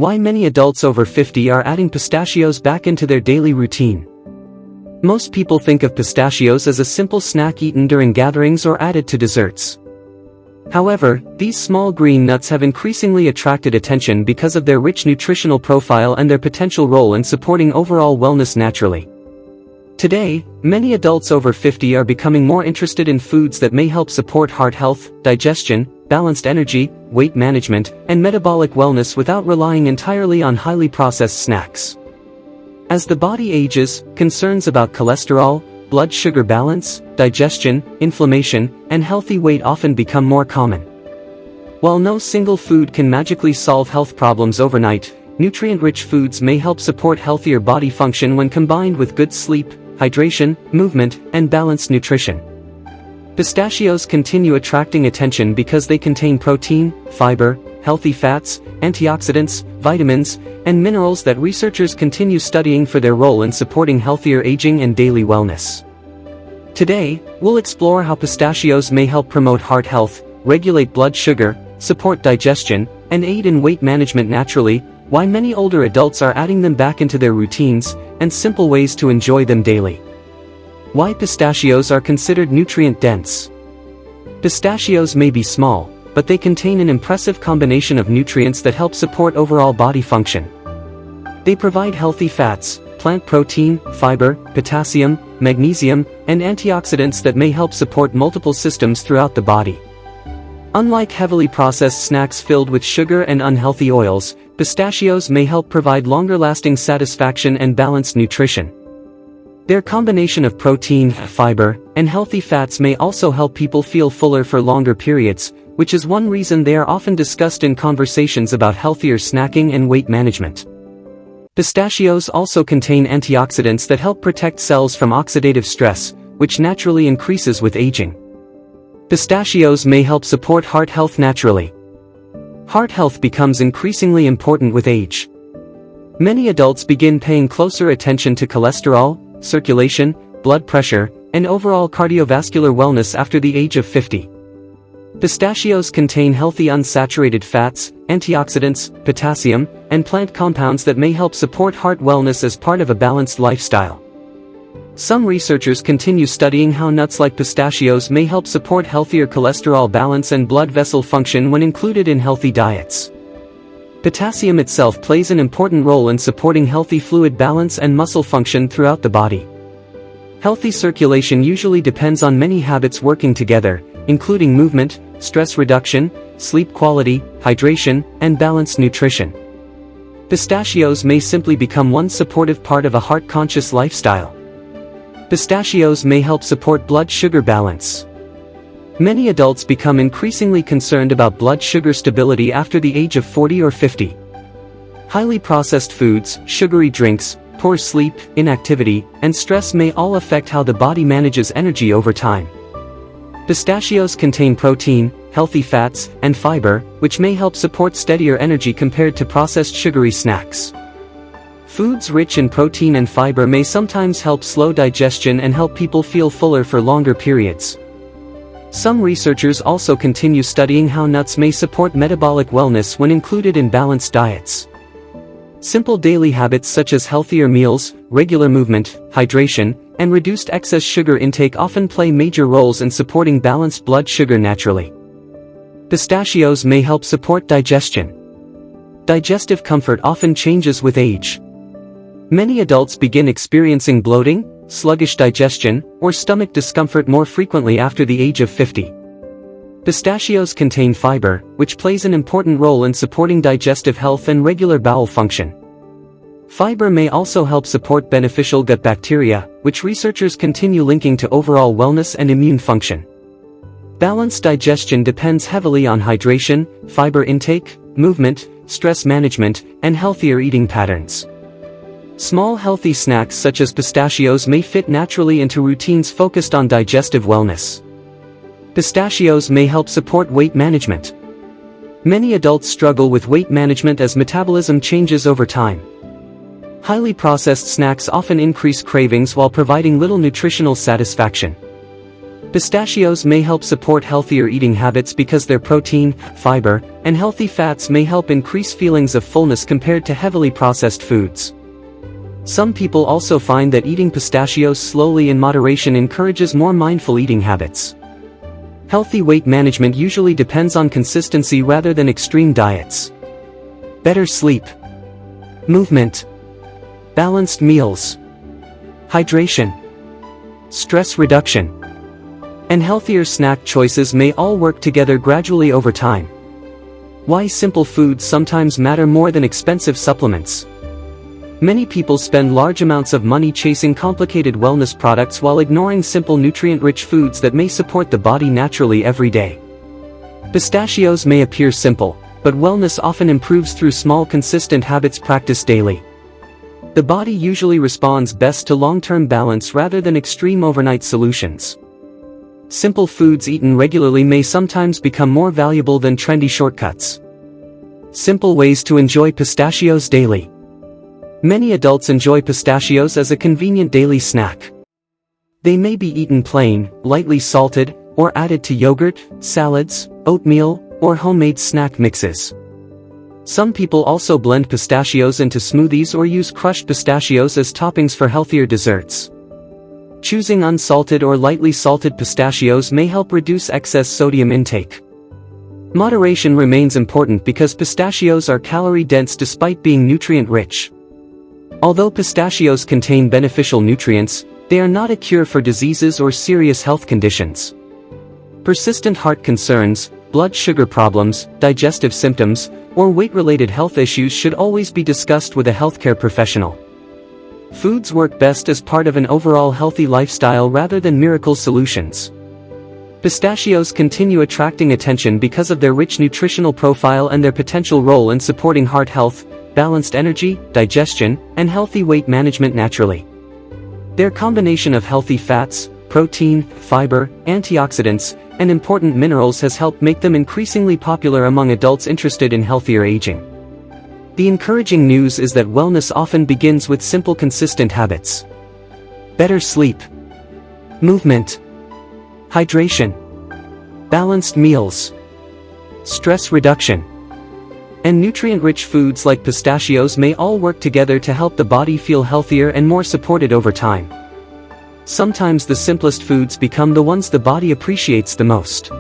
Why many adults over 50 are adding pistachios back into their daily routine. Most people think of pistachios as a simple snack eaten during gatherings or added to desserts. However, these small green nuts have increasingly attracted attention because of their rich nutritional profile and their potential role in supporting overall wellness naturally. Today, many adults over 50 are becoming more interested in foods that may help support heart health, digestion, balanced energy, weight management, and metabolic wellness without relying entirely on highly processed snacks. As the body ages, concerns about cholesterol, blood sugar balance, digestion, inflammation, and healthy weight often become more common. While no single food can magically solve health problems overnight, nutrient-rich foods may help support healthier body function when combined with good sleep, hydration, movement, and balanced nutrition. Pistachios continue attracting attention because they contain protein, fiber, healthy fats, antioxidants, vitamins, and minerals that researchers continue studying for their role in supporting healthier aging and daily wellness. Today, we'll explore how pistachios may help promote heart health, regulate blood sugar, support digestion, and aid in weight management naturally, why many older adults are adding them back into their routines, and simple ways to enjoy them daily. Why pistachios are considered nutrient-dense. Pistachios may be small, but they contain an impressive combination of nutrients that help support overall body function. They provide healthy fats, plant protein, fiber, potassium, magnesium, and antioxidants that may help support multiple systems throughout the body. Unlike heavily processed snacks filled with sugar and unhealthy oils, pistachios may help provide longer-lasting satisfaction and balanced nutrition. Their combination of protein, fiber, and healthy fats may also help people feel fuller for longer periods, which is one reason they are often discussed in conversations about healthier snacking and weight management. Pistachios also contain antioxidants that help protect cells from oxidative stress, which naturally increases with aging. Pistachios may help support heart health naturally. Heart health becomes increasingly important with age. Many adults begin paying closer attention to cholesterol, circulation, blood pressure, and overall cardiovascular wellness after the age of 50. Pistachios contain healthy unsaturated fats, antioxidants, potassium, and plant compounds that may help support heart wellness as part of a balanced lifestyle. Some researchers continue studying how nuts like pistachios may help support healthier cholesterol balance and blood vessel function when included in healthy diets. Potassium itself plays an important role in supporting healthy fluid balance and muscle function throughout the body. Healthy circulation usually depends on many habits working together, including movement, stress reduction, sleep quality, hydration, and balanced nutrition. Pistachios may simply become one supportive part of a heart-conscious lifestyle. Pistachios may help support blood sugar balance. Many adults become increasingly concerned about blood sugar stability after the age of 40 or 50. Highly processed foods, sugary drinks, poor sleep, inactivity, and stress may all affect how the body manages energy over time. Pistachios contain protein, healthy fats, and fiber, which may help support steadier energy compared to processed sugary snacks. Foods rich in protein and fiber may sometimes help slow digestion and help people feel fuller for longer periods. Some researchers also continue studying how nuts may support metabolic wellness when included in balanced diets. Simple daily habits such as healthier meals, regular movement, hydration, and reduced excess sugar intake often play major roles in supporting balanced blood sugar naturally. Pistachios may help support digestion. Digestive comfort often changes with age. Many adults begin experiencing bloating, sluggish digestion, or stomach discomfort more frequently after the age of 50. Pistachios contain fiber, which plays an important role in supporting digestive health and regular bowel function. Fiber may also help support beneficial gut bacteria, which researchers continue linking to overall wellness and immune function. Balanced digestion depends heavily on hydration, fiber intake, movement, stress management, and healthier eating patterns. Small healthy snacks such as pistachios may fit naturally into routines focused on digestive wellness. Pistachios may help support weight management. Many adults struggle with weight management as metabolism changes over time. Highly processed snacks often increase cravings while providing little nutritional satisfaction. Pistachios may help support healthier eating habits because their protein, fiber, and healthy fats may help increase feelings of fullness compared to heavily processed foods. Some people also find that eating pistachios slowly in moderation encourages more mindful eating habits. Healthy weight management usually depends on consistency rather than extreme diets. Better sleep, movement, balanced meals, hydration, stress reduction, and healthier snack choices may all work together gradually over time. Why simple foods sometimes matter more than expensive supplements. Many people spend large amounts of money chasing complicated wellness products while ignoring simple nutrient-rich foods that may support the body naturally every day. Pistachios may appear simple, but wellness often improves through small consistent habits practiced daily. The body usually responds best to long-term balance rather than extreme overnight solutions. Simple foods eaten regularly may sometimes become more valuable than trendy shortcuts. Simple ways to enjoy pistachios daily. Many adults enjoy pistachios as a convenient daily snack. They may be eaten plain, lightly salted, or added to yogurt, salads, oatmeal, or homemade snack mixes. Some people also blend pistachios into smoothies or use crushed pistachios as toppings for healthier desserts. Choosing unsalted or lightly salted pistachios may help reduce excess sodium intake. Moderation remains important because pistachios are calorie-dense despite being nutrient-rich. Although pistachios contain beneficial nutrients, they are not a cure for diseases or serious health conditions. Persistent heart concerns, blood sugar problems, digestive symptoms, or weight-related health issues should always be discussed with a healthcare professional. Foods work best as part of an overall healthy lifestyle rather than miracle solutions. Pistachios continue attracting attention because of their rich nutritional profile and their potential role in supporting heart health, balanced energy, digestion, and healthy weight management naturally. Their combination of healthy fats, protein, fiber, antioxidants, and important minerals has helped make them increasingly popular among adults interested in healthier aging. The encouraging news is that wellness often begins with simple consistent habits. Better sleep, movement, hydration, balanced meals, stress reduction, and nutrient-rich foods like pistachios may all work together to help the body feel healthier and more supported over time. Sometimes the simplest foods become the ones the body appreciates the most.